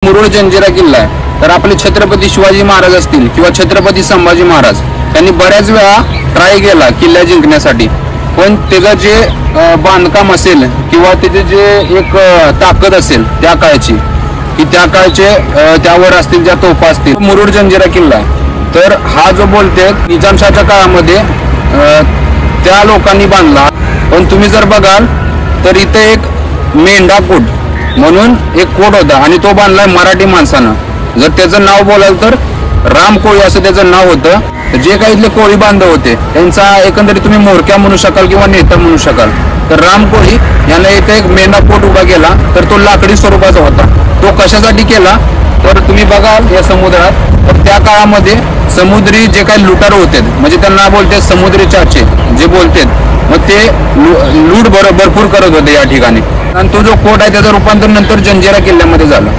मुरुड जंजिरा किल्ला आहे तर आपले छत्रपती शिवाजी महाराज असतील किंवा छत्रपती संभाजी महाराज त्यांनी बऱ्याच वेळा ट्राय केला किल्ला जिंकण्यासाठी, पण त्याचं जे बांधकाम असेल किंवा त्याचे जे एक ताकद असेल त्या काळची की त्या काळचे त्यावर असतील ज्या तोफा असतील, मुरुड जंजिरा किल्ला आहे तर हा जो बोलते निजामशाहच्या काळामध्ये त्या लोकांनी बांधला. पण तुम्ही जर बघाल तर इथे एक मेंढाकोट म्हणून एक कोट होता आणि तो बांधलाय मराठी माणसानं. जर त्याचं नाव बोलाल तर राम कोळी असं त्याचं नाव होतं. जे काही इथले कोळी बांधव होते त्यांचा एकंदरीत तुम्ही मोरक्या म्हणू शकाल किंवा नेता म्हणू शकाल. तर राम कोळी यांना इथे एक मेंढाकोट उभा केला तर तो लाकडी स्वरूपाचा होता. तो कशासाठी केला तर तुम्ही बघाल या समुद्रात तर त्या काळामध्ये समुद्री जे काही लुटार होते म्हणजे त्यांना बोलते समुद्री चाचे जे बोलते मग ते लूट भरपूर करत होते या ठिकाणी. आणि तो जो कोट आहे त्याचं रूपांतर नंतर जंजिरा किल्ल्यामध्ये झालं.